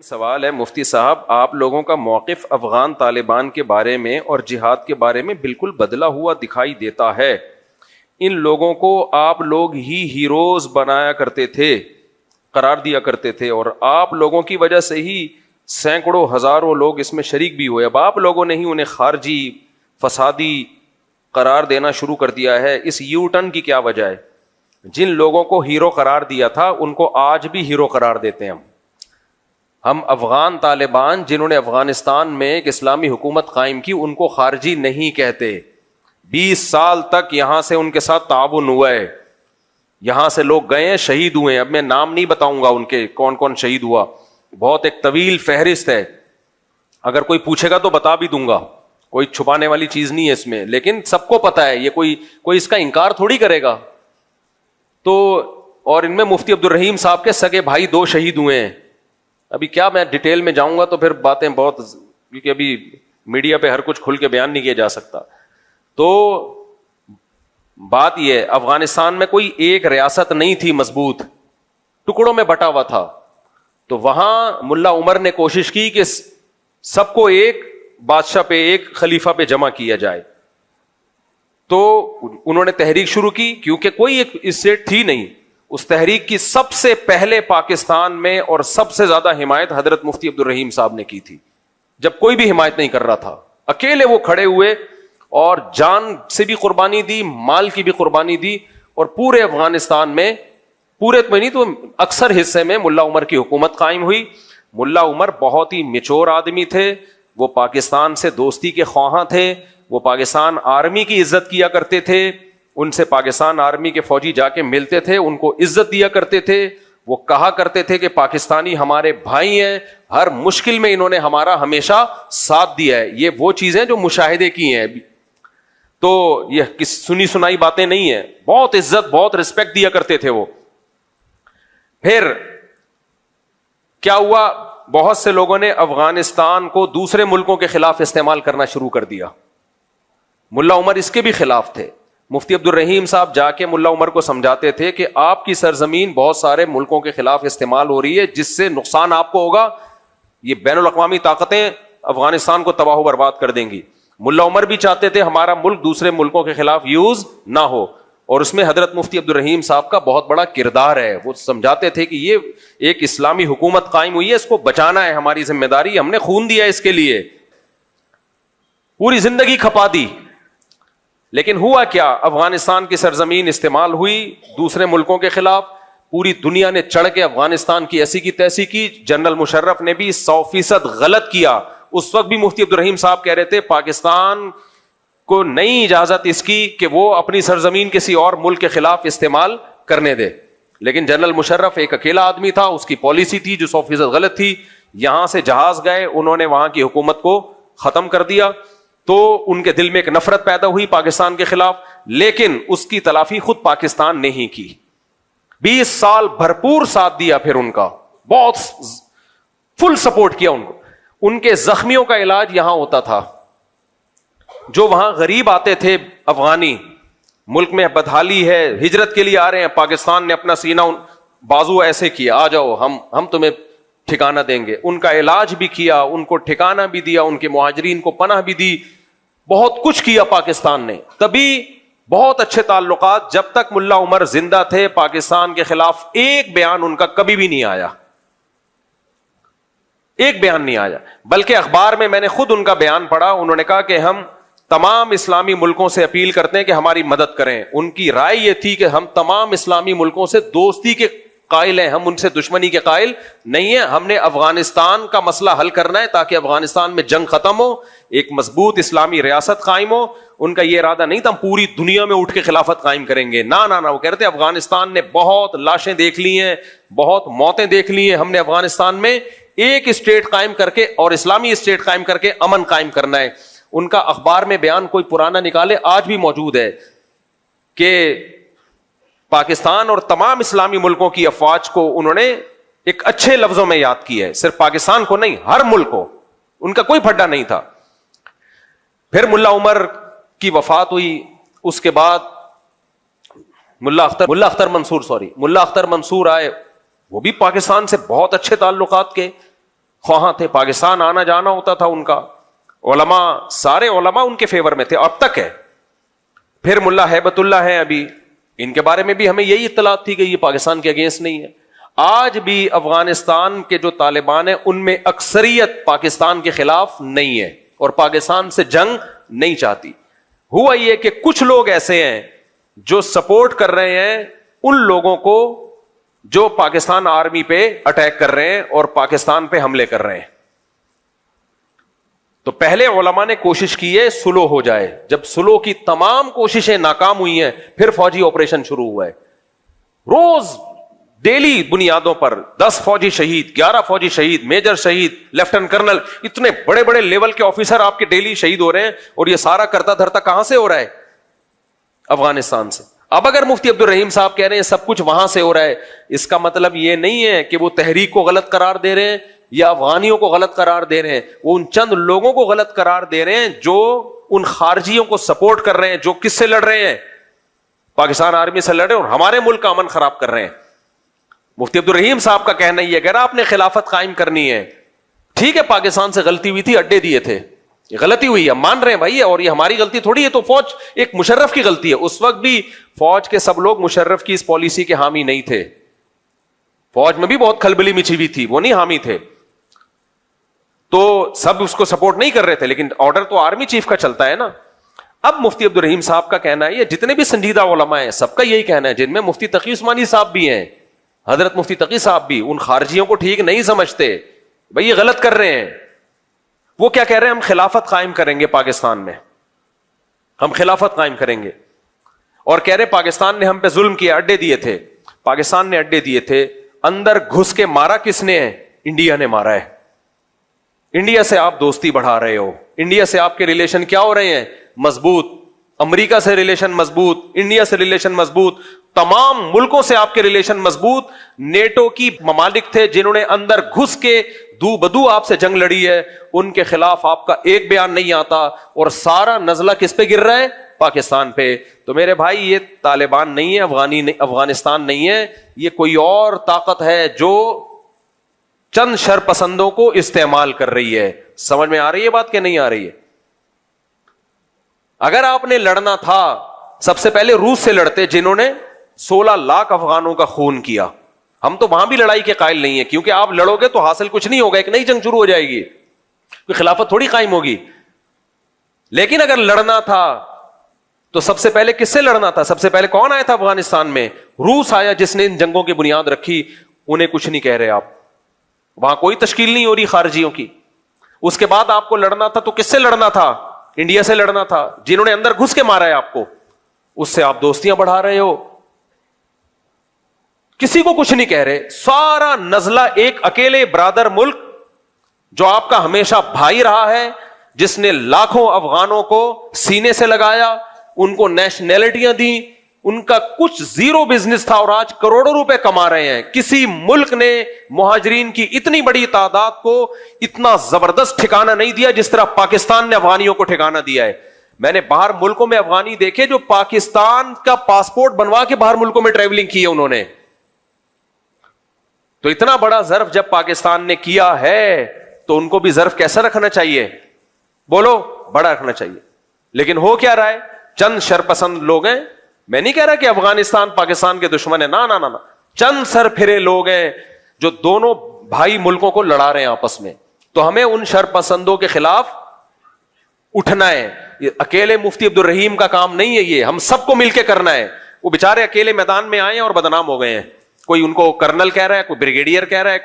سوال ہے مفتی صاحب، آپ لوگوں کا موقف افغان طالبان کے بارے میں اور جہاد کے بارے میں بالکل بدلا ہوا دکھائی دیتا ہے۔ ان لوگوں کو آپ لوگ ہی ہیروز بنایا کرتے تھے، قرار دیا کرتے تھے، اور آپ لوگوں کی وجہ سے ہی سینکڑوں ہزاروں لوگ اس میں شریک بھی ہوئے۔ اب آپ لوگوں نے ہی انہیں خارجی فسادی قرار دینا شروع کر دیا ہے۔ اس یو ٹرن کی کیا وجہ ہے؟ جن لوگوں کو ہیرو قرار دیا تھا ان کو آج بھی ہیرو قرار دیتے ہیں ہم افغان طالبان جنہوں نے افغانستان میں ایک اسلامی حکومت قائم کی ان کو خارجی نہیں کہتے۔ 20 سال تک یہاں سے ان کے ساتھ تعاون ہوا ہے، یہاں سے لوگ گئے ہیں، شہید ہوئے ہیں۔ اب میں نام نہیں بتاؤں گا ان کے کون کون شہید ہوا، بہت ایک طویل فہرست ہے، اگر کوئی پوچھے گا تو بتا بھی دوں گا، کوئی چھپانے والی چیز نہیں ہے اس میں، لیکن سب کو پتا ہے، یہ کوئی اس کا انکار تھوڑی کرے گا۔ تو اور ان میں مفتی عبدالرحیم صاحب کے سگے بھائی 2 شہید ہوئے ہیں۔ ابھی کیا میں ڈیٹیل میں جاؤں گا تو پھر باتیں بہت، کیونکہ ابھی میڈیا پہ ہر کچھ کھل کے بیان نہیں کیا جا سکتا۔ تو بات یہ ہے، افغانستان میں کوئی ایک ریاست نہیں تھی مضبوط، ٹکڑوں میں بٹا ہوا تھا۔ تو وہاں ملا عمر نے کوشش کی کہ سب کو ایک بادشاہ پہ، ایک خلیفہ پہ جمع کیا جائے۔ تو انہوں نے تحریک شروع کی، کیونکہ کوئی ایک اسٹیٹ تھی نہیں۔ اس تحریک کی سب سے پہلے پاکستان میں اور سب سے زیادہ حمایت حضرت مفتی عبدالرحیم صاحب نے کی تھی، جب کوئی بھی حمایت نہیں کر رہا تھا۔ اکیلے وہ کھڑے ہوئے اور جان سے بھی قربانی دی، مال کی بھی قربانی دی، اور پورے افغانستان میں، پورے تو نہیں تو اکثر حصے میں ملا عمر کی حکومت قائم ہوئی۔ ملا عمر بہت ہی میچور آدمی تھے، وہ پاکستان سے دوستی کے خواہاں تھے، وہ پاکستان آرمی کی عزت کیا کرتے تھے، ان سے پاکستان آرمی کے فوجی جا کے ملتے تھے، ان کو عزت دیا کرتے تھے۔ وہ کہا کرتے تھے کہ پاکستانی ہمارے بھائی ہیں، ہر مشکل میں انہوں نے ہمارا ہمیشہ ساتھ دیا ہے۔ یہ وہ چیزیں جو مشاہدے کی ہیں، تو یہ سنی سنائی باتیں نہیں ہیں، بہت عزت، بہت رسپیکٹ دیا کرتے تھے وہ۔ پھر کیا ہوا؟ بہت سے لوگوں نے افغانستان کو دوسرے ملکوں کے خلاف استعمال کرنا شروع کر دیا۔ ملا عمر اس کے بھی خلاف تھے۔ مفتی عبدالرحیم صاحب جا کے ملا عمر کو سمجھاتے تھے کہ آپ کی سرزمین بہت سارے ملکوں کے خلاف استعمال ہو رہی ہے، جس سے نقصان آپ کو ہوگا، یہ بین الاقوامی طاقتیں افغانستان کو تباہ و برباد کر دیں گی۔ ملا عمر بھی چاہتے تھے ہمارا ملک دوسرے ملکوں کے خلاف یوز نہ ہو، اور اس میں حضرت مفتی عبدالرحیم صاحب کا بہت بڑا کردار ہے۔ وہ سمجھاتے تھے کہ یہ ایک اسلامی حکومت قائم ہوئی ہے، اس کو بچانا ہے ہماری ذمہ داری، ہم نے خون دیا اس کے لیے، پوری زندگی کھپا دی۔ لیکن ہوا کیا؟ افغانستان کی سرزمین استعمال ہوئی دوسرے ملکوں کے خلاف، پوری دنیا نے چڑھ کے افغانستان کی ایسی کی تیسی کی۔ جنرل مشرف نے بھی 100% غلط کیا۔ اس وقت بھی مفتی عبدالرحیم صاحب کہہ رہے تھے پاکستان کو نہیں اجازت اس کی کہ وہ اپنی سرزمین کسی اور ملک کے خلاف استعمال کرنے دے، لیکن جنرل مشرف ایک اکیلا آدمی تھا، اس کی پالیسی تھی جو 100% غلط تھی۔ یہاں سے جہاز گئے، انہوں نے وہاں کی حکومت کو ختم کر دیا، تو ان کے دل میں ایک نفرت پیدا ہوئی پاکستان کے خلاف، لیکن اس کی تلافی خود پاکستان نے ہی کی۔ 20 سال بھرپور ساتھ دیا، پھر ان کا بہت فل سپورٹ کیا ان کو۔ ان کے زخمیوں کا علاج یہاں ہوتا تھا، جو وہاں غریب آتے تھے افغانی، ملک میں بدحالی ہے، ہجرت کے لیے آ رہے ہیں، پاکستان نے اپنا سینہ بازو ایسے کیا، آ جاؤ ہم تمہیں ٹھکانہ دیں گے۔ ان کا علاج بھی کیا، ان کو ٹھکانہ بھی دیا، ان کے مہاجرین کو پناہ بھی دی، بہت کچھ کیا پاکستان نے۔ تبھی بہت اچھے تعلقات، جب تک ملا عمر زندہ تھے پاکستان کے خلاف ایک بیان ان کا کبھی بھی نہیں آیا، ایک بیان نہیں آیا۔ بلکہ اخبار میں نے خود ان کا بیان پڑھا، انہوں نے کہا کہ ہم تمام اسلامی ملکوں سے اپیل کرتے ہیں کہ ہماری مدد کریں۔ ان کی رائے یہ تھی کہ ہم تمام اسلامی ملکوں سے دوستی کے قائل ہیں، ہم ان سے دشمنی کے قائل نہیں ہیں، ہم نے افغانستان کا مسئلہ حل کرنا ہے تاکہ افغانستان میں جنگ ختم ہو، ایک مضبوط اسلامی ریاست قائم ہو۔ ان کا یہ ارادہ نہیں تھا ہم پوری دنیا میں اٹھ کے خلافت قائم کریں گے، نہ وہ کہتے افغانستان نے بہت لاشیں دیکھ لی ہیں، بہت موتیں دیکھ لی ہیں، ہم نے افغانستان میں ایک اسٹیٹ قائم کر کے اور اسلامی اسٹیٹ قائم کر کے امن قائم کرنا ہے۔ ان کا اخبار میں بیان کوئی پرانا نکالے، آج بھی موجود ہے، کہ پاکستان اور تمام اسلامی ملکوں کی افواج کو انہوں نے ایک اچھے لفظوں میں یاد کی ہے، صرف پاکستان کو نہیں، ہر ملک کو، ان کا کوئی پھڈا نہیں تھا۔ پھر ملا عمر کی وفات ہوئی، اس کے بعد ملا اختر منصور آئے، وہ بھی پاکستان سے بہت اچھے تعلقات کے، خواہاں تھے, پاکستان آنا جانا ہوتا تھا ان کا, علماء, سارے علماء ان کے فیور میں تھے, اب تک ہے. پھر ملا ہیبت اللہ ہیں ابھی, ان کے بارے میں بھی ہمیں یہی اطلاعات تھی کہ یہ پاکستان کے اگینسٹ نہیں ہے. آج بھی افغانستان کے جو طالبان ہیں ان میں اکثریت پاکستان کے خلاف نہیں ہے اور پاکستان سے جنگ نہیں چاہتی. ہوا یہ کہ کچھ لوگ ایسے ہیں جو سپورٹ کر رہے ہیں ان لوگوں کو جو پاکستان آرمی پہ اٹیک کر رہے ہیں اور پاکستان پہ حملے کر رہے ہیں. تو پہلے علماء نے کوشش کی ہے سلو ہو جائے, جب سلو کی تمام کوششیں ناکام ہوئی ہیں پھر فوجی آپریشن شروع ہوا ہے. روز ڈیلی بنیادوں پر 10 فوجی شہید, 11 فوجی شہید, میجر شہید, لیفٹنٹ کرنل, اتنے بڑے بڑے لیول کے آفیسر آپ کے ڈیلی شہید ہو رہے ہیں, اور یہ سارا کرتا دھرتا کہاں سے ہو رہا ہے؟ افغانستان سے. اب اگر مفتی عبد الرحیم صاحب کہہ رہے ہیں سب کچھ وہاں سے ہو رہا ہے, اس کا مطلب یہ نہیں ہے کہ وہ تحریک کو غلط قرار دے رہے ہیں یا افغانیوں کو غلط قرار دے رہے ہیں, وہ ان چند لوگوں کو غلط قرار دے رہے ہیں جو ان خارجیوں کو سپورٹ کر رہے ہیں, جو کس سے لڑ رہے ہیں؟ پاکستان آرمی سے لڑ رہے ہیں اور ہمارے ملک کا امن خراب کر رہے ہیں. مفتی عبد الرحیم صاحب کا کہنا یہ ہے کہ اگر آپ نے خلافت قائم کرنی ہے, ٹھیک ہے پاکستان سے غلطی ہوئی تھی, اڈے دیے تھے, غلطی ہوئی ہے, مان رہے ہیں بھائی, اور یہ ہماری غلطی تھوڑی ہے. تو فوج ایک مشرف کی غلطی ہے. اس وقت بھی فوج کے سب لوگ مشرف کی اس پالیسی کے حامی نہیں تھے, فوج میں بھی بہت کھلبلی مچی ہوئی تھی, وہ نہیں حامی تھے, تو سب اس کو سپورٹ نہیں کر رہے تھے, لیکن آرڈر تو آرمی چیف کا چلتا ہے نا. اب مفتی عبد الرحیم صاحب کا کہنا ہے, یہ جتنے بھی سنجیدہ علماء ہیں سب کا یہی کہنا ہے, جن میں مفتی تقی عثمانی صاحب بھی ہیں, حضرت مفتی تقی صاحب بھی ان خارجیوں کو ٹھیک نہیں سمجھتے, بھائی یہ غلط کر رہے ہیں. وہ کیا کہہ رہے ہیں؟ ہم خلافت قائم کریں گے پاکستان میں, ہم خلافت قائم کریں گے, اور کہہ رہے پاکستان نے ہم پہ ظلم کیا, اڈے دیے تھے, پاکستان نے اڈے دیے تھے, اندر گھس کے مارا کس نے ہے؟ انڈیا نے مارا ہے. انڈیا سے آپ دوستی بڑھا رہے ہو, انڈیا سے آپ کے ریلیشن کیا ہو رہے ہیں؟ مضبوط. امریکہ سے ریلیشن مضبوط, انڈیا سے ریلیشن مضبوط, تمام ملکوں سے آپ کے ریلیشن مضبوط. نیٹو کی ممالک تھے جنہوں نے اندر گھس کے دو بدو آپ سے جنگ لڑی ہے, ان کے خلاف آپ کا ایک بیان نہیں آتا, اور سارا نزلہ کس پہ گر رہا ہے؟ پاکستان پہ. تو میرے بھائی یہ طالبان نہیں ہے, افغانستان نہیں ہے, یہ کوئی اور طاقت ہے جو چند شر پسندوں کو استعمال کر رہی ہے. سمجھ میں آ رہی ہے بات کہ نہیں آ رہی ہے؟ اگر آپ نے لڑنا تھا سب سے پہلے روس سے لڑتے, جنہوں نے 16 لاکھ افغانوں کا خون کیا. ہم تو وہاں بھی لڑائی کے قائل نہیں ہیں, کیونکہ آپ لڑو گے تو حاصل کچھ نہیں ہوگا, ایک نئی جنگ شروع ہو جائے گی, کوئی خلافت تھوڑی قائم ہوگی. لیکن اگر لڑنا تھا تو سب سے پہلے کس سے لڑنا تھا؟ سب سے پہلے کون آیا تھا افغانستان میں؟ روس آیا, جس نے ان جنگوں کی بنیاد رکھی. انہیں کچھ نہیں کہہ رہے آپ, وہاں کوئی تشکیل نہیں ہو رہی خارجیوں کی. اس کے بعد آپ کو لڑنا تھا تو کس سے لڑنا تھا؟ انڈیا سے لڑنا تھا, جنہوں نے اندر گھس کے مارا ہے آپ کو. اس سے آپ دوستیاں بڑھا رہے ہو, کسی کو کچھ نہیں کہہ رہے. سارا نزلہ ایک اکیلے برادر ملک جو آپ کا ہمیشہ بھائی رہا ہے, جس نے لاکھوں افغانوں کو سینے سے لگایا, ان کو نیشنلٹیاں دی, ان کا کچھ زیرو بزنس تھا اور آج کروڑوں روپے کما رہے ہیں. کسی ملک نے مہاجرین کی اتنی بڑی تعداد کو اتنا زبردست ٹھکانہ نہیں دیا جس طرح پاکستان نے افغانیوں کو ٹھکانہ دیا ہے. میں نے باہر ملکوں میں افغانی دیکھے جو پاکستان کا پاسپورٹ بنوا کے باہر ملکوں میں ٹریولنگ کی ہے انہوں نے. تو اتنا بڑا ظرف جب پاکستان نے کیا ہے تو ان کو بھی ظرف کیسا رکھنا چاہیے؟ بولو, بڑا رکھنا چاہیے. لیکن ہو کیا رہا ہے؟ چند شرپسند لوگ ہیں. میں نہیں کہہ رہا کہ افغانستان پاکستان کے دشمن ہے, نہ, چند سر پھرے لوگ ہیں جو دونوں بھائی ملکوں کو لڑا رہے ہیں آپس میں. تو ہمیں ان شرپسندوں کے خلاف اٹھنا ہے. یہ اکیلے مفتی عبد الرحیم کا کام نہیں ہے, یہ ہم سب کو مل کے کرنا ہے. وہ بےچارے اکیلے میدان میں آئے ہیں اور بدنام ہو گئے ہیں. کوئی ان کو کرنل کہہ رہا ہے, کوئی بریگیڈیئر کہہ رہا ہے,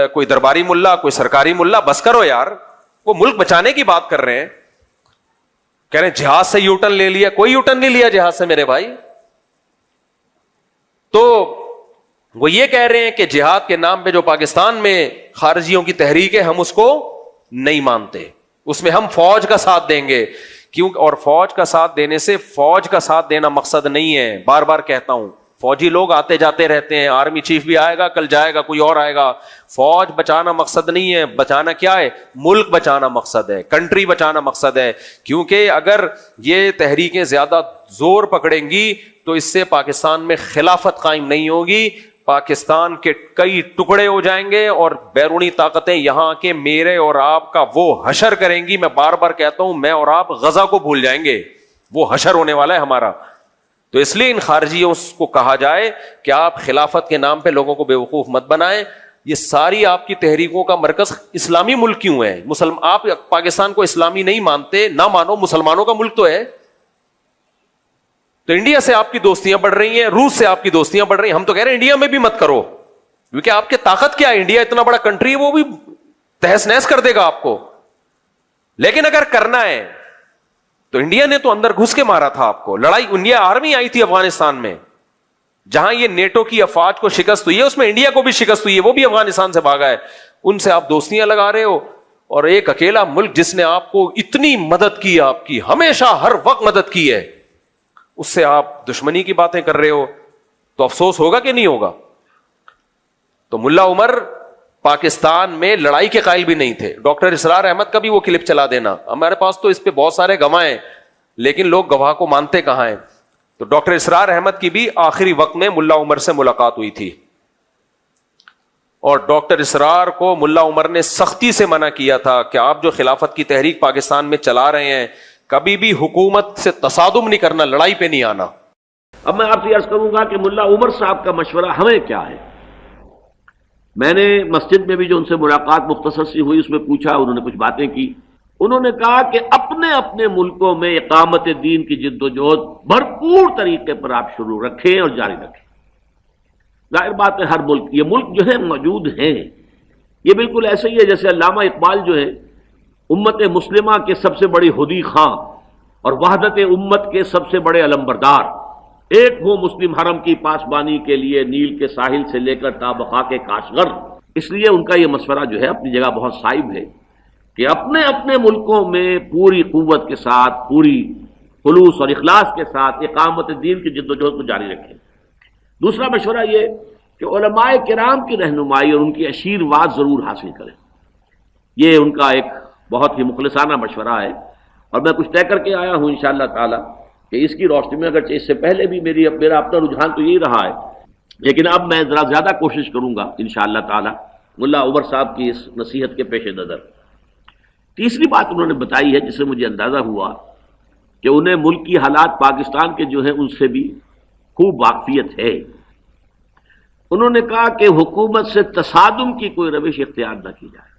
کوئی درباری ملا, کوئی سرکاری ملا. بس کرو یار, وہ ملک بچانے کی بات کر رہے ہیں. کہہ رہے ہیں جہاز سے یوٹن لے لیا. کوئی یوٹن نہیں لیا جہاز سے میرے بھائی. تو وہ یہ کہہ رہے ہیں کہ جہاد کے نام پہ جو پاکستان میں خارجیوں کی تحریک ہے, ہم اس کو نہیں مانتے, اس میں ہم فوج کا ساتھ دیں گے. کیوں؟ اور فوج کا ساتھ دینے سے, فوج کا ساتھ دینا مقصد نہیں ہے. بار بار کہتا ہوں, فوجی لوگ آتے جاتے رہتے ہیں, آرمی چیف بھی آئے گا, کل جائے گا, کوئی اور آئے گا. فوج بچانا مقصد نہیں ہے. بچانا کیا ہے؟ ملک بچانا مقصد ہے, کنٹری بچانا مقصد ہے. کیونکہ اگر یہ تحریکیں زیادہ زور پکڑیں گی تو اس سے پاکستان میں خلافت قائم نہیں ہوگی, پاکستان کے کئی ٹکڑے ہو جائیں گے اور بیرونی طاقتیں یہاں کے میرے اور آپ کا وہ حشر کریں گی. میں بار بار کہتا ہوں, میں اور آپ غزہ کو بھول جائیں گے, وہ حشر ہونے والا ہے ہمارا. تو اس لیے ان خارجیوں کو کہا جائے کہ آپ خلافت کے نام پہ لوگوں کو بیوقوف مت بنائیں. یہ ساری آپ کی تحریکوں کا مرکز اسلامی ملک کیوں ہے؟ آپ پاکستان کو اسلامی نہیں مانتے, نہ مانو, مسلمانوں کا ملک تو ہے. تو انڈیا سے آپ کی دوستیاں بڑھ رہی ہیں, روس سے آپ کی دوستیاں بڑھ رہی ہیں. ہم تو کہہ رہے ہیں انڈیا میں بھی مت کرو, کیونکہ آپ کی طاقت کیا ہے؟ انڈیا اتنا بڑا کنٹری ہے, وہ بھی تہس نہس کر دے گا آپ کو. لیکن اگر کرنا ہے تو انڈیا نے تو اندر گھس کے مارا تھا آپ کو. لڑائی, انڈیا آرمی آئی تھی افغانستان میں, جہاں یہ نیٹو کی افواج کو شکست ہوئی ہے اس میں انڈیا کو بھی شکست ہوئی ہے, وہ بھی افغانستان سے بھاگا ہے. ان سے آپ دوستیاں لگا رہے ہو, اور ایک اکیلا ملک جس نے آپ کو اتنی مدد کی, آپ کی ہمیشہ ہر وقت مدد کی ہے, اس سے آپ دشمنی کی باتیں کر رہے ہو, تو افسوس ہوگا کہ نہیں ہوگا؟ تو ملا عمر پاکستان میں لڑائی کے قائل بھی نہیں تھے. ڈاکٹر اسرار احمد کا بھی وہ کلپ چلا دینا, ہمارے پاس تو اس پہ بہت سارے گواہ ہیں, لیکن لوگ گواہ کو مانتے کہاں ہیں. تو ڈاکٹر اسرار احمد کی بھی آخری وقت میں ملا عمر سے ملاقات ہوئی تھی, اور ڈاکٹر اسرار کو ملا عمر نے سختی سے منع کیا تھا کہ آپ جو خلافت کی تحریک پاکستان میں چلا رہے ہیں, کبھی بھی حکومت سے تصادم نہیں کرنا, لڑائی پہ نہیں آنا. اب میں آپ سے عرض کروں گا کہ ملا عمر صاحب کا مشورہ ہمیں کیا ہے. میں نے مسجد میں بھی جو ان سے ملاقات مختصر سی ہوئی اس میں پوچھا, انہوں نے کچھ باتیں کی. انہوں نے کہا کہ اپنے اپنے ملکوں میں اقامت دین کی جد و جہد بھرپور طریقے پر آپ شروع رکھیں اور جاری رکھیں. ظاہر بات ہے ہر ملک, یہ ملک جو ہے موجود ہیں, یہ بالکل ایسے ہی ہے جیسے علامہ اقبال جو ہے امت مسلمہ کے سب سے بڑے ہدی خاں اور وحدت امت کے سب سے بڑے علمبردار, ایک وہ مسلم حرم کی پاسبانی کے لیے نیل کے ساحل سے لے کر تا بقا کے کاشغر. اس لیے ان کا یہ مشورہ جو ہے اپنی جگہ بہت صائب ہے کہ اپنے اپنے ملکوں میں پوری قوت کے ساتھ, پوری خلوص اور اخلاص کے ساتھ اقامت دین کی جد و جہد کو جاری رکھیں. دوسرا مشورہ یہ کہ علماء کرام کی رہنمائی اور ان کی آشیرواد ضرور حاصل کریں. یہ ان کا ایک بہت ہی مخلصانہ مشورہ ہے, اور میں کچھ طے کر کے آیا ہوں انشاءاللہ تعالی کہ اس کی روشنی میں, اگرچہ اس سے پہلے بھی میرا اپنا رجحان تو یہی رہا ہے, لیکن اب میں ذرا زیادہ کوشش کروں گا انشاءاللہ تعالی ملا عمر صاحب کی اس نصیحت کے پیش نظر. تیسری بات انہوں نے بتائی ہے جس سے مجھے اندازہ ہوا کہ انہیں ملک کی حالات پاکستان کے جو ہیں ان سے بھی خوب واقفیت ہے. انہوں نے کہا کہ حکومت سے تصادم کی کوئی روش اختیار نہ کی جائے.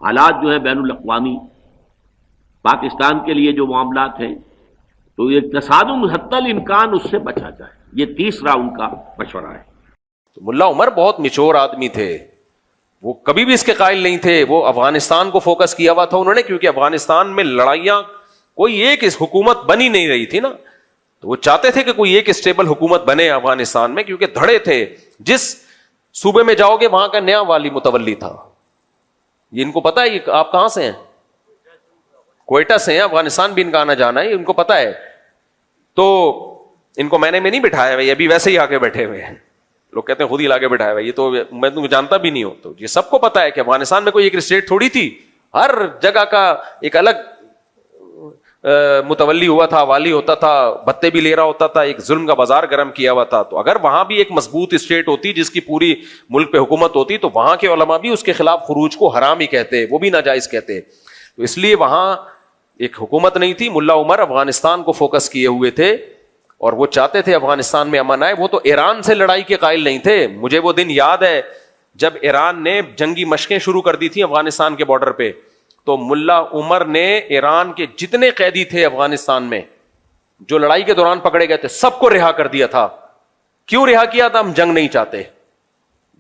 حالات جو ہیں بین الاقوامی پاکستان کے لیے جو معاملات ہیں, تو یہ تصادم حتی الامکان اس سے بچا جائے. یہ تیسرا ان کا مشورہ ہے. تو ملا عمر بہت میچور آدمی تھے, وہ کبھی بھی اس کے قائل نہیں تھے. وہ افغانستان کو فوکس کیا ہوا تھا انہوں نے, کیونکہ افغانستان میں لڑائیاں کوئی ایک حکومت بنی نہیں رہی تھی نا, تو وہ چاہتے تھے کہ کوئی ایک اسٹیبل حکومت بنے افغانستان میں, کیونکہ دھڑے تھے. جس صوبے میں جاؤ گے وہاں کا نیا والی متولی تھا. یہ ان کو پتا ہے یہ آپ کہاں سے ہیں, کوئٹہ سے ہیں, افغانستان بھی ان کا آنا جانا ہے, ان کو پتا ہے. تو ان کو میں نے نہیں بٹھایا بھائی, ابھی ویسے ہی آ کے بیٹھے ہوئے ہیں. لوگ کہتے ہیں خود ہی لا کے بٹھایا بھائی, یہ تو میں تم کو جانتا بھی نہیں ہوں. تو یہ سب کو پتا ہے کہ افغانستان میں کوئی ایک اسٹیٹ تھوڑی تھی, ہر جگہ کا ایک الگ متولی ہوا تھا, والی ہوتا تھا, بھتے بھی لے رہا ہوتا تھا, ایک ظلم کا بازار گرم کیا ہوا تھا. تو اگر وہاں بھی ایک مضبوط اسٹیٹ ہوتی جس کی پوری ملک پہ حکومت ہوتی, تو وہاں کے علماء بھی اس کے خلاف خروج کو حرام ہی کہتے, وہ بھی ناجائز کہتے. تو اس لیے وہاں ایک حکومت نہیں تھی. ملا عمر افغانستان کو فوکس کیے ہوئے تھے اور وہ چاہتے تھے افغانستان میں امن آئے. وہ تو ایران سے لڑائی کے قائل نہیں تھے. مجھے وہ دن یاد ہے جب ایران نے جنگی مشقیں شروع کر دی تھی افغانستان کے بارڈر پہ, تو ملا عمر نے ایران کے جتنے قیدی تھے افغانستان میں جو لڑائی کے دوران پکڑے گئے تھے سب کو رہا کر دیا تھا. کیوں رہا کیا تھا؟ ہم جنگ نہیں چاہتے.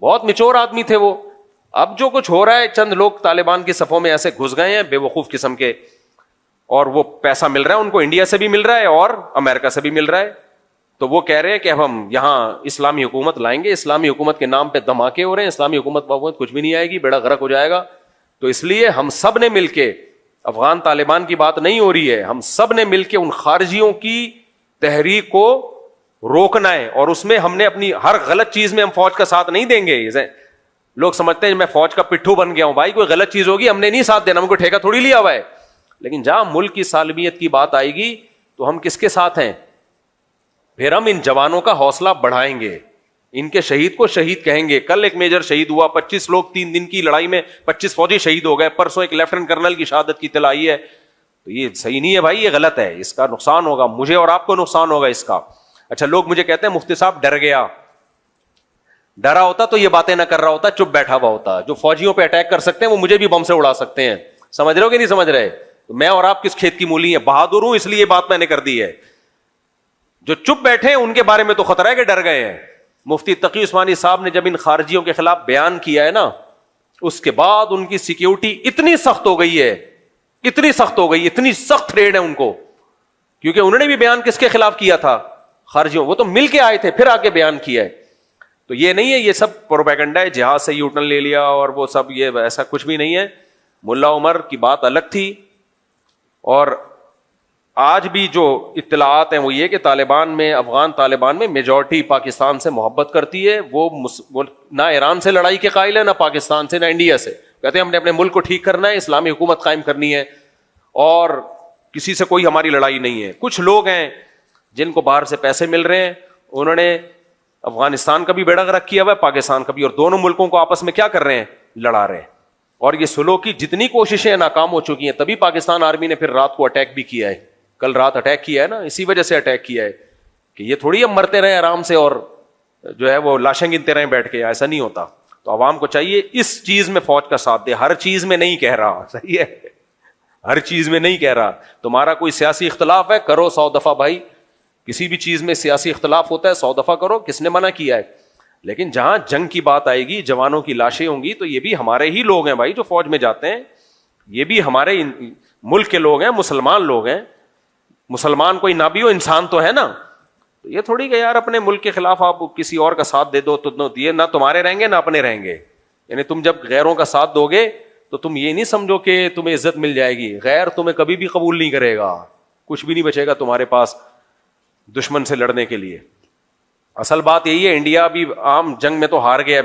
بہت میچور آدمی تھے وہ. اب جو کچھ ہو رہا ہے, چند لوگ طالبان کی صفوں میں ایسے گھس گئے ہیں بے وقوف قسم کے, اور وہ پیسہ مل رہا ہے ان کو, انڈیا سے بھی مل رہا ہے اور امریکہ سے بھی مل رہا ہے. تو وہ کہہ رہے ہیں کہ ہم یہاں اسلامی حکومت لائیں گے, اسلامی حکومت کے نام پہ دھماکے ہو رہے ہیں, اسلامی حکومت کچھ بھی نہیں آئے گی, بیڑا غرق ہو جائے گا. تو اس لیے ہم سب نے مل کے, افغان طالبان کی بات نہیں ہو رہی ہے, ہم سب نے مل کے ان خارجیوں کی تحریک کو روکنا ہے, اور اس میں ہم نے اپنی ہر غلط چیز میں ہم فوج کا ساتھ نہیں دیں گے. لوگ سمجھتے ہیں میں فوج کا پٹھو بن گیا ہوں. بھائی کوئی غلط چیز ہوگی ہم نے نہیں ساتھ دینا, ہم کو ٹھیکہ تھوڑی لیا ہوا ہے. لیکن جہاں ملک کی سالمیت کی بات آئے گی تو ہم کس کے ساتھ ہیں؟ پھر ہم ان جوانوں کا حوصلہ بڑھائیں گے, ان کے شہید کو شہید کہیں گے. کل ایک میجر شہید ہوا, 25 لوگ 3 دن کی لڑائی میں 25 فوجی شہید ہو گئے. پرسوں ایک لیفٹیننٹ کرنل کی شہادت کی اطلاع آئی ہے. تو یہ صحیح نہیں ہے بھائی, یہ غلط ہے, اس کا نقصان ہوگا, مجھے اور آپ کو نقصان ہوگا اس کا. اچھا, لوگ مجھے کہتے ہیں مفتی صاحب ڈر گیا. ڈرا ہوتا تو یہ باتیں نہ کر رہا ہوتا, چپ بیٹھا ہوا ہوتا. جو فوجیوں پہ اٹیک کر سکتے ہیں وہ مجھے بھی بم سے اڑا سکتے ہیں. سمجھ رہے ہو کہ نہیں سمجھ رہے؟ میں اور آپ کس کھیت کی مولی ہیں؟ بہادر ہوں اس لیے یہ بات میں نے کر دی ہے. جو چپ بیٹھے ہیں ان کے بارے میں تو خطرہ ہے کہ ڈر گئے ہیں. مفتی تقی عثمانی صاحب نے جب ان خارجیوں کے خلاف بیان کیا ہے نا, اس کے بعد ان کی سیکیورٹی اتنی سخت ہو گئی ہے, اتنی سخت ہو گئی, اتنی سخت ریڈ ہے ان کو, کیونکہ انہوں نے بھی بیان کس کے خلاف کیا تھا؟ خارجیوں. وہ تو مل کے آئے تھے پھر آ کے بیان کیا ہے. تو یہ نہیں ہے یہ سب پروپیگنڈا ہے, جہاد سے یو ٹرن لے لیا اور وہ سب, یہ ایسا کچھ بھی نہیں ہے. ملا عمر کی بات الگ تھی. اور آج بھی جو اطلاعات ہیں وہ یہ کہ طالبان میں, افغان طالبان میں میجورٹی پاکستان سے محبت کرتی ہے. وہ نہ ایران سے لڑائی کے قائل ہے, نہ پاکستان سے, نہ انڈیا سے. کہتے ہیں ہم نے اپنے ملک کو ٹھیک کرنا ہے, اسلامی حکومت قائم کرنی ہے, اور کسی سے کوئی ہماری لڑائی نہیں ہے. کچھ لوگ ہیں جن کو باہر سے پیسے مل رہے ہیں, انہوں نے افغانستان کا بھی بیڑا غرق کیا ہوا ہے, پاکستان کا بھی, اور دونوں ملکوں کو آپس میں کیا کر رہے ہیں؟ لڑا رہے ہیں. اور یہ سلو کی جتنی کوششیں ناکام ہو چکی ہیں, تبھی پاکستان آرمی نے پھر رات کو اٹیک بھی کیا ہے. کل رات اٹیک کیا ہے نا, اسی وجہ سے اٹیک کیا ہے کہ یہ تھوڑی ہم مرتے رہے آرام سے اور جو ہے وہ لاشیں گنتے رہے بیٹھ کے. ایسا نہیں ہوتا. تو عوام کو چاہیے اس چیز میں فوج کا ساتھ دے. ہر چیز میں نہیں کہہ رہا, صحیح ہے, ہر چیز میں نہیں کہہ رہا. تمہارا کوئی سیاسی اختلاف ہے, کرو 100 دفعہ بھائی. کسی بھی چیز میں سیاسی اختلاف ہوتا ہے, 100 دفعہ کرو, کس نے منع کیا ہے؟ لیکن جہاں جنگ کی بات آئے گی, جوانوں کی لاشیں ہوں گی, تو یہ بھی ہمارے ہی لوگ ہیں بھائی جو فوج میں جاتے ہیں. یہ بھی ہمارے ملک کے لوگ ہیں, مسلمان لوگ ہیں. مسلمان کوئی نہ بھی ہو, انسان تو ہے نا. تو یہ تھوڑی کہ یار اپنے ملک کے خلاف آپ کسی اور کا ساتھ دے دو تو یہ نہ تمہارے رہیں گے نہ اپنے رہیں گے. یعنی تم جب غیروں کا ساتھ دو گے تو تم یہ نہیں سمجھو کہ تمہیں عزت مل جائے گی. غیر تمہیں کبھی بھی قبول نہیں کرے گا, کچھ بھی نہیں بچے گا تمہارے پاس دشمن سے لڑنے کے لیے. اصل بات یہی ہے, انڈیا بھی عام جنگ میں تو ہار گیا,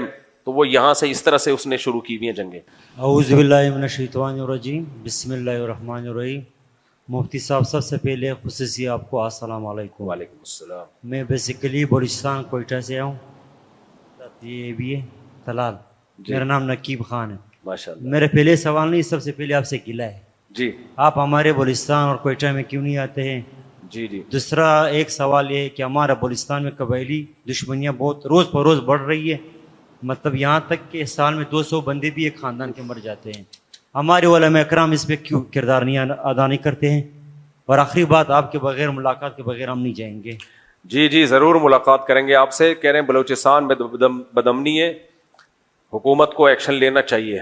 تو وہ یہاں سے اس طرح سے اس نے شروع کی ہوئی ہیں جنگیں. اعوذ باللہ من الشیطان الرجیم, بسم اللہ الرحمن الرحیم. مفتی صاحب, سب سے پہلے خصوصی آپ کو السلام علیکم. وعلیکم السلام. میں بیسیکلی بلوچستان کوئٹہ سے ہوں. یہ بھی ہے طلال. میرا نام نقیب خان ہے. ماشاءاللہ. میرے پہلے سوال نہیں, سب سے پہلے آپ سے گلہ ہے جی. آپ ہمارے بلوچستان اور کوئٹہ میں کیوں نہیں آتے ہیں؟ جی جی. دوسرا ایک سوال یہ ہے کہ ہمارا بلوچستان میں قبائلی دشمنیاں بہت روز پر روز بڑھ رہی ہے. مطلب یہاں تک کہ سال میں 200 بندے بھی ایک خاندان کے مر جاتے ہیں. ہمارے علماء اکرام اس پہ کیوں کردار نہیں ادا نہیں کرتے ہیں؟ اور آخری بات, آپ کے بغیر, ملاقات کے بغیر ہم نہیں جائیں گے. جی جی ضرور ملاقات کریں گے آپ سے. کہہ رہے ہیں بلوچستان میں بدامنی ہے, حکومت کو ایکشن لینا چاہیے.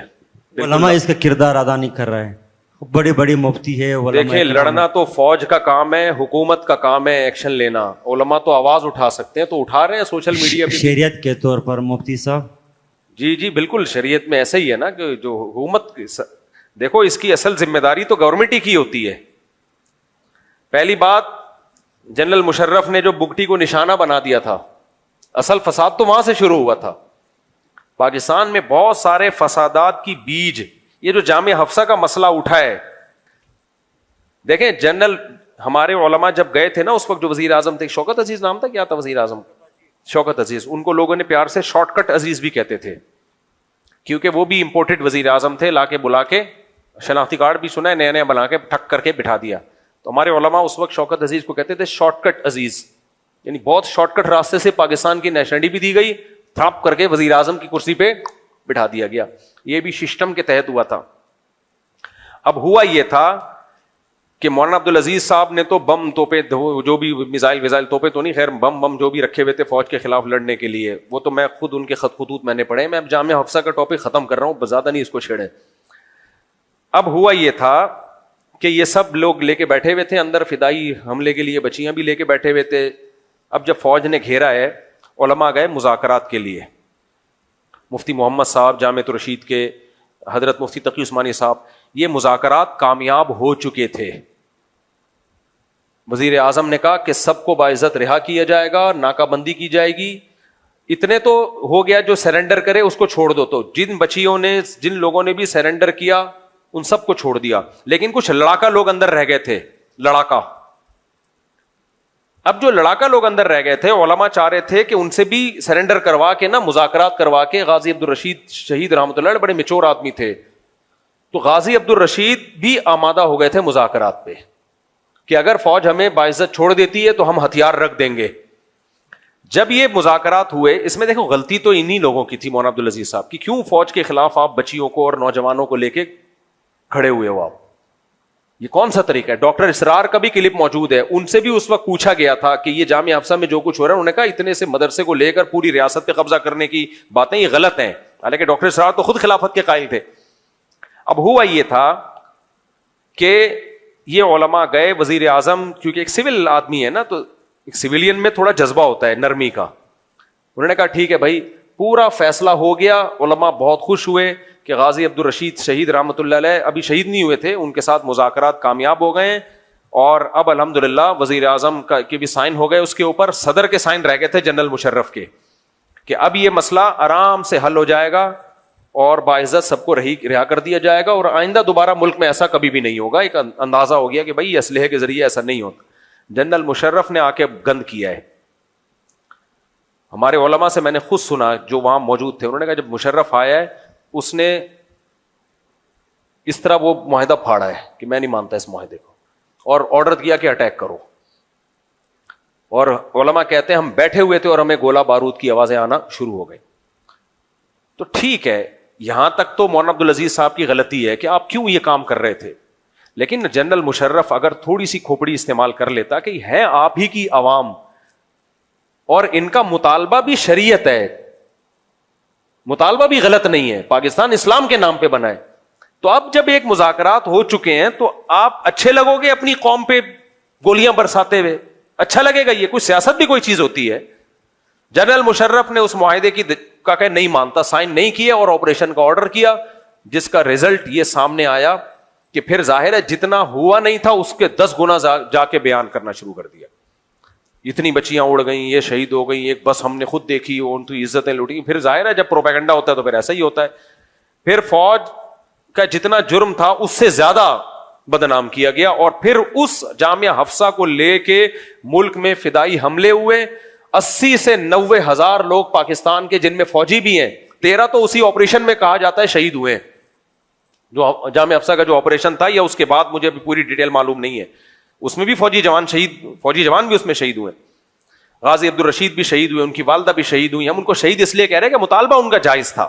علماء اس کا کردار ادا نہیں کر رہے ہیں. بڑے بڑے مفتی ہے. دیکھیں, لڑنا تو فوج کا کام ہے, حکومت کا کام ہے ایکشن لینا. علماء تو آواز اٹھا سکتے ہیں, تو اٹھا رہے ہیں سوشل میڈیا پہ. شریعت کے طور پر مفتی صاحب. جی جی بالکل, شریعت میں ایسا ہی ہے نا کہ جو حکومت, دیکھو اس کی اصل ذمہ داری تو گورنمنٹ ہی کی ہوتی ہے. پہلی بات, جنرل مشرف نے جو بگٹی کو نشانہ بنا دیا تھا, اصل فساد تو وہاں سے شروع ہوا تھا. پاکستان میں بہت سارے فسادات کی بیج, یہ جو جامعہ حفصہ کا مسئلہ اٹھا ہے, دیکھیں جنرل ہمارے علماء جب گئے تھے نا, اس وقت جو وزیر اعظم تھے, شوکت عزیز نام تھا, کیا تھا وزیر اعظم؟ شوکت عزیز. ان کو لوگوں نے پیار سے شارٹ کٹ عزیز بھی کہتے تھے, کیونکہ وہ بھی امپورٹڈ وزیر اعظم تھے. لا کے بلا کے شناختی کارڈ بھی سنا ہے, نیا نیا بنا کے ٹھک کر کے بٹھا دیا. تو ہمارے علماء اس وقت شوکت عزیز کو کہتے تھے شارٹ کٹ عزیز, یعنی بہت شارٹ کٹ راستے سے پاکستان کی نیشنلٹی بھی دی گئی, تھاپ کر کے وزیر اعظم کی کرسی پہ بٹھا دیا گیا. یہ بھی سسٹم کے تحت ہوا تھا. اب ہوا یہ تھا کہ مولانا عبدالعزیز صاحب نے تو بم توپے, جو بھی میزائل توپے تو نہیں, خیر بم جو بھی رکھے ہوئے تھے فوج کے خلاف لڑنے کے لیے, وہ تو میں خود ان کے خطوط میں نے پڑھے. میں اب جامعہ حفصہ کا ٹاپک ختم کر رہا ہوں, زیادہ نہیں اس کو چھیڑیں. اب ہوا یہ تھا کہ یہ سب لوگ لے کے بیٹھے ہوئے تھے اندر, فدائی حملے کے لیے بچیاں بھی لے کے بیٹھے ہوئے تھے. اب جب فوج نے گھیرا ہے, علماء گئے مذاکرات کے لیے. مفتی محمد صاحب جامعۃ الرشید کے, حضرت مفتی تقی عثمانی صاحب, یہ مذاکرات کامیاب ہو چکے تھے. وزیر اعظم نے کہا کہ سب کو باعزت رہا کیا جائے گا, ناکہ بندی کی جائے گی. اتنے تو ہو گیا, جو سرنڈر کرے اس کو چھوڑ دو. تو جن بچیوں نے, جن لوگوں نے بھی سرنڈر کیا, ان سب کو چھوڑ دیا. لیکن کچھ لڑاکا لوگ اندر رہ گئے تھے, لڑاکا. اب جو لڑاکا لوگ اندر رہ گئے تھے، علماء چاہ رہے تھے کہ ان سے بھی سرنڈر کروا کے نا، مذاکرات کروا کے. غازی عبدالرشید شہید رحمۃ اللہ علیہ بڑے میچور آدمی تھے، تو غازی عبدالرشید بھی آمادہ ہو گئے تھے مذاکرات پہ کہ اگر فوج ہمیں باعزت چھوڑ دیتی ہے تو ہم ہتھیار رکھ دیں گے. جب یہ مذاکرات ہوئے، اس میں دیکھو غلطی تو انہی لوگوں کی تھی، مولانا عبدالعزیز صاحب کی. کیوں فوج کے خلاف آپ بچیوں کو اور نوجوانوں کو لے کے کھڑے ہوئے ہو؟ آپ یہ کون سا طریقہ ہے؟ ڈاکٹر اسرار کا بھی کلپ موجود ہے، ان سے بھی اس وقت پوچھا گیا تھا کہ یہ جامعہ حفصہ میں جو کچھ ہو رہا ہے، انہوں نے کہا اتنے سے مدرسے کو لے کر پوری ریاست پہ قبضہ کرنے کی باتیں یہ غلط ہیں، حالانکہ ڈاکٹر اسرار تو خود خلافت کے قائل تھے. اب ہوا یہ تھا کہ یہ علماء گئے، وزیر اعظم کیونکہ ایک سول آدمی ہے نا، تو ایک سویلین میں تھوڑا جذبہ ہوتا ہے نرمی کا. انہوں نے کہا ٹھیک ہے بھائی، پورا فیصلہ ہو گیا. علماء بہت خوش ہوئے کہ غازی عبدالرشید شہید رحمۃ اللہ علیہ ابھی شہید نہیں ہوئے تھے، ان کے ساتھ مذاکرات کامیاب ہو گئے، اور اب الحمدللہ وزیر اعظم کے بھی سائن ہو گئے اس کے اوپر. صدر کے سائن رہ گئے تھے جنرل مشرف کے، کہ اب یہ مسئلہ آرام سے حل ہو جائے گا اور باعزت سب کو رہا کر دیا جائے گا، اور آئندہ دوبارہ ملک میں ایسا کبھی بھی نہیں ہوگا. ایک اندازہ ہو گیا کہ بھائی اسلحے کے ذریعے ایسا نہیں ہوتا. جنرل مشرف نے آ کے گند کیا ہے. ہمارے علماء سے میں نے خود سنا جو وہاں موجود تھے، انہوں نے کہا جب مشرف آیا ہے اس نے اس طرح وہ معاہدہ پھاڑا ہے کہ میں نہیں مانتا اس معاہدے کو، اور آرڈر دیا کہ اٹیک کرو. اور علماء کہتے ہیں ہم بیٹھے ہوئے تھے اور ہمیں گولہ بارود کی آوازیں آنا شروع ہو گئی. تو ٹھیک ہے، یہاں تک تو مولانا عبدالعزیز صاحب کی غلطی ہے کہ آپ کیوں یہ کام کر رہے تھے، لیکن جنرل مشرف اگر تھوڑی سی کھوپڑی استعمال کر لیتا کہ ہے آپ ہی کی عوام اور ان کا مطالبہ بھی شریعت ہے، مطالبہ بھی غلط نہیں ہے، پاکستان اسلام کے نام پہ بنا ہے، تو اب جب ایک مذاکرات ہو چکے ہیں تو آپ اچھے لگو گے اپنی قوم پہ گولیاں برساتے ہوئے؟ اچھا لگے گا؟ یہ کوئی سیاست بھی کوئی چیز ہوتی ہے؟ جنرل مشرف نے اس معاہدے کی کا کہ نہیں مانتا، سائن نہیں کیا اور آپریشن کا آرڈر کیا، جس کا ریزلٹ یہ سامنے آیا کہ پھر ظاہر ہے جتنا ہوا نہیں تھا اس کے 10 گنا جا کے بیان کرنا شروع کر دیا. اتنی بچیاں اڑ گئیں، یہ شہید ہو گئیں، ایک بس ہم نے خود دیکھی، ان کی عزتیں لوٹی. پھر ظاہر ہے جب پروپیگنڈا ہوتا ہے تو پھر ایسا ہی ہوتا ہے. پھر فوج کا جتنا جرم تھا اس سے زیادہ بدنام کیا گیا، اور پھر اس جامعہ حفصہ کو لے کے ملک میں فدائی حملے ہوئے. 80 سے 90 ہزار لوگ پاکستان کے، جن میں فوجی بھی ہیں، 13 تو اسی آپریشن میں کہا جاتا ہے شہید ہوئے ہیں. جو جامعہ حفصہ کا جو آپریشن تھا یا اس کے بعد مجھے پوری ڈیٹیل معلوم نہیں ہے، اس میں بھی فوجی جوان بھی اس میں شہید ہوئے. غازی عبدالرشید بھی شہید ہوئے، ان کی والدہ بھی شہید ہوئی. ہم ان کو شہید اس لیے کہہ رہے ہیں کہ مطالبہ ان کا جائز تھا،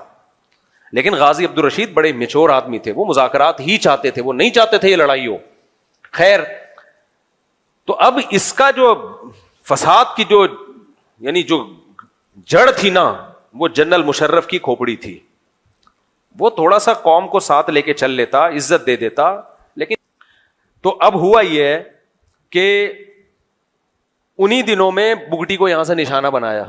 لیکن غازی عبدالرشید بڑے میچور آدمی تھے، وہ مذاکرات ہی چاہتے تھے، وہ نہیں چاہتے تھے یہ لڑائی ہو. خیر، تو اب اس کا جو فساد کی جو یعنی جو جڑ تھی نا، وہ جنرل مشرف کی کھوپڑی تھی. وہ تھوڑا سا قوم کو ساتھ لے کے چل لیتا، عزت دے دیتا. لیکن تو اب ہوا یہ ہے کہ انہی دنوں میں بگٹی کو یہاں سے نشانہ بنایا.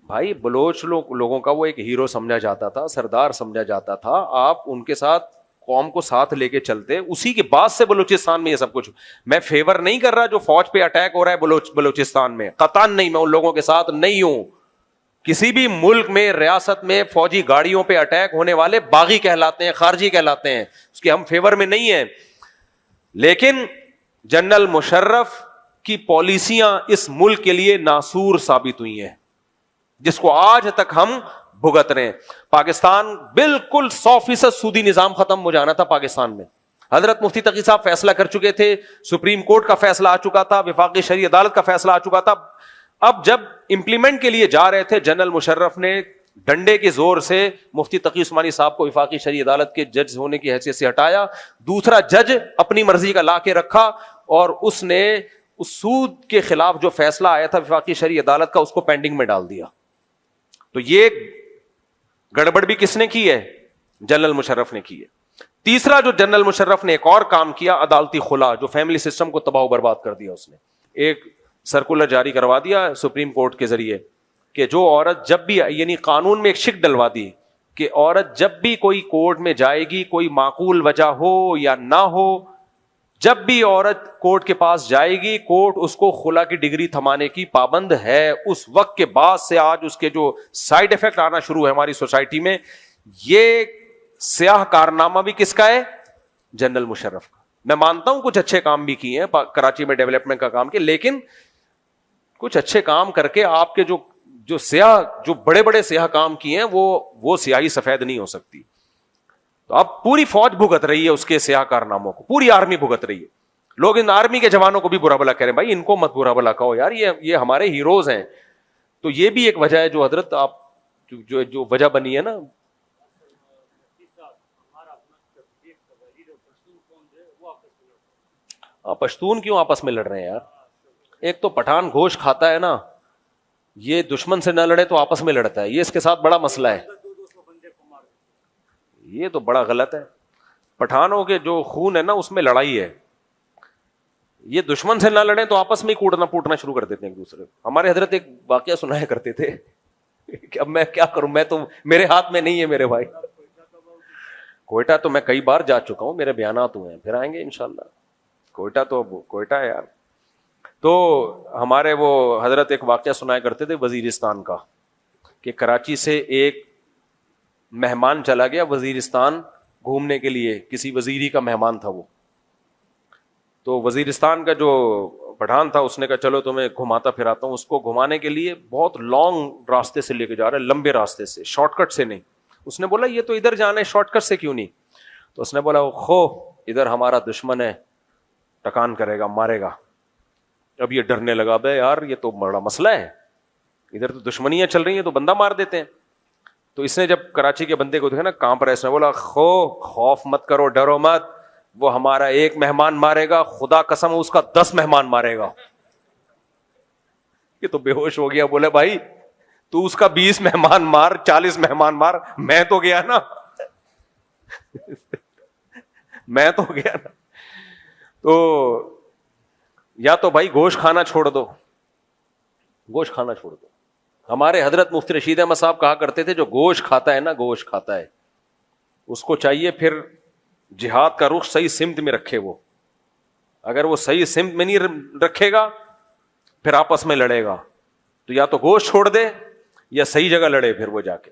بھائی بلوچ لوگوں کا وہ ایک ہیرو سمجھا جاتا تھا، سردار سمجھا جاتا تھا. آپ ان کے ساتھ قوم کو ساتھ لے کے چلتے، اسی کے بعد سے بلوچستان میں یہ سب کچھ. میں فیور نہیں کر رہا جو فوج پہ اٹیک ہو رہا ہے بلوچستان میں، قطعاً نہیں، میں ان لوگوں کے ساتھ نہیں ہوں. کسی بھی ملک میں، ریاست میں فوجی گاڑیوں پہ اٹیک ہونے والے باغی کہلاتے ہیں، خارجی کہلاتے ہیں، اس کے ہم فیور میں نہیں ہیں. لیکن جنرل مشرف کی پالیسیاں اس ملک کے لیے ناسور ثابت ہوئی ہیں، جس کو آج تک ہم بھگت رہے ہیں. پاکستان بالکل 100% سودی نظام ختم ہو جانا تھا پاکستان میں. حضرت مفتی تقی صاحب فیصلہ کر چکے تھے، سپریم کورٹ کا فیصلہ آ چکا تھا، وفاقی شرعی عدالت کا فیصلہ آ چکا تھا. اب جب امپلیمنٹ کے لیے جا رہے تھے، جنرل مشرف نے ڈنڈے کے زور سے مفتی تقی عثمانی صاحب کو وفاقی شرعی عدالت کے جج ہونے کی حیثیت سے ہٹایا. دوسرا جج اپنی مرضی کا لا کے رکھا، اور اس نے اس سود کے خلاف جو فیصلہ آیا تھا وفاقی شرعی عدالت کا، اس کو پینڈنگ میں ڈال دیا. تو یہ گڑبڑ بھی کس نے کی ہے؟ جنرل مشرف نے کی ہے. تیسرا جو جنرل مشرف نے ایک اور کام کیا، عدالتی خلا، جو فیملی سسٹم کو تباہ و برباد کر دیا. اس نے ایک سرکولر جاری کروا دیا سپریم کورٹ کے ذریعے کہ جو عورت جب بھی، یعنی قانون میں ایک شک ڈلوا دی کہ عورت جب بھی کوئی کورٹ میں جائے گی، کوئی معقول وجہ ہو یا نہ ہو، جب بھی عورت کورٹ کے پاس جائے گی، کورٹ اس کو خلا کی ڈگری تھمانے کی پابند ہے. اس وقت کے بعد سے آج اس کے جو سائیڈ افیکٹ آنا شروع ہے ہماری سوسائٹی میں، یہ سیاہ کارنامہ بھی کس کا ہے؟ جنرل مشرف کا. میں مانتا ہوں کچھ اچھے کام بھی کیے ہیں کراچی میں، ڈیولپمنٹ کا کام کیا، لیکن کچھ اچھے کام کر کے آپ کے جو سیاہ، جو بڑے بڑے سیاہ کام کیے ہیں وہ سیاہی سفید نہیں ہو سکتی. تو اب پوری فوج بھگت رہی ہے اس کے سیاہ کارناموں کو، پوری آرمی بھگت رہی ہے. لوگ ان آرمی کے جوانوں کو بھی برا بلا کہہ رہے ہیں، بھائی ان کو مت برا بلا کہو یار، یہ ہمارے ہیروز ہیں. تو یہ بھی ایک وجہ ہے جو حضرت آپ جو وجہ بنی ہے نا. پشتون کیوں آپس میں لڑ رہے ہیں یار؟ ایک تو پٹھان گوشت کھاتا ہے نا، یہ دشمن سے نہ لڑے تو آپس میں لڑتا ہے، یہ اس کے ساتھ بڑا مسئلہ ہے. یہ تو بڑا غلط ہے. پٹھانوں کے جو خون ہے نا اس میں لڑائی ہے. یہ دشمن سے نہ لڑیں تو آپس میں ہی کوٹنا پوٹنا شروع کر دیتے ہیں ایک دوسرے کو. ہمارے حضرت ایک واقعہ سنایا کرتے تھے کہ اب میں کیا کروں، میں تو میرے ہاتھ میں نہیں ہے میرے بھائی. کوئٹہ تو میں کئی بار جا چکا ہوں، میرے بیانات ہوئے ہیں، پھر آئیں گے انشاءاللہ. کوئٹہ تو کوئٹہ ہے یار. تو ہمارے وہ حضرت ایک واقعہ سنایا کرتے تھے وزیرستان کا، کہ کراچی سے ایک مہمان چلا گیا وزیرستان گھومنے کے لیے، کسی وزیری کا مہمان تھا وہ. تو وزیرستان کا جو پٹھان تھا اس نے کہا چلو تمہیں گھماتا پھراتا ہوں. اس کو گھمانے کے لیے بہت لانگ راستے سے لے کے جا رہا ہے، لمبے راستے سے، شارٹ کٹ سے نہیں. اس نے بولا یہ تو ادھر جانا ہے، شارٹ کٹ سے کیوں نہیں؟ تو اس نے بولا خو ادھر ہمارا دشمن ہے، ٹکان کرے گا، مارے گا. اب یہ ڈرنے لگا، بے یار یہ تو بڑا مسئلہ ہے، ادھر تو دشمنیاں چل رہی ہیں تو بندہ مار دیتے ہیں. تو اس نے جب کراچی کے بندے کو دیکھا نا کانپ رہا ہے، اس نے بولا خوف مت کرو، ڈرو مت، وہ ہمارا ایک مہمان مارے گا، خدا قسم اس کا 10 مہمان مارے گا. یہ تو بے ہوش ہو گیا. بولے بھائی تو اس کا 20 مہمان مار، 40 مہمان مار، میں تو گیا نا میں تو گیا نا. تو یا تو بھائی گوشت کھانا چھوڑ دو، گوشت کھانا چھوڑ دو. ہمارے حضرت مفتی رشید احمد صاحب کہا کرتے تھے جو گوشت کھاتا ہے نا، گوشت کھاتا ہے، اس کو چاہیے پھر جہاد کا رخ صحیح سمت میں رکھے. وہ اگر وہ صحیح سمت میں نہیں رکھے گا پھر آپس میں لڑے گا. تو یا تو گوشت چھوڑ دے یا صحیح جگہ لڑے پھر وہ جا کے.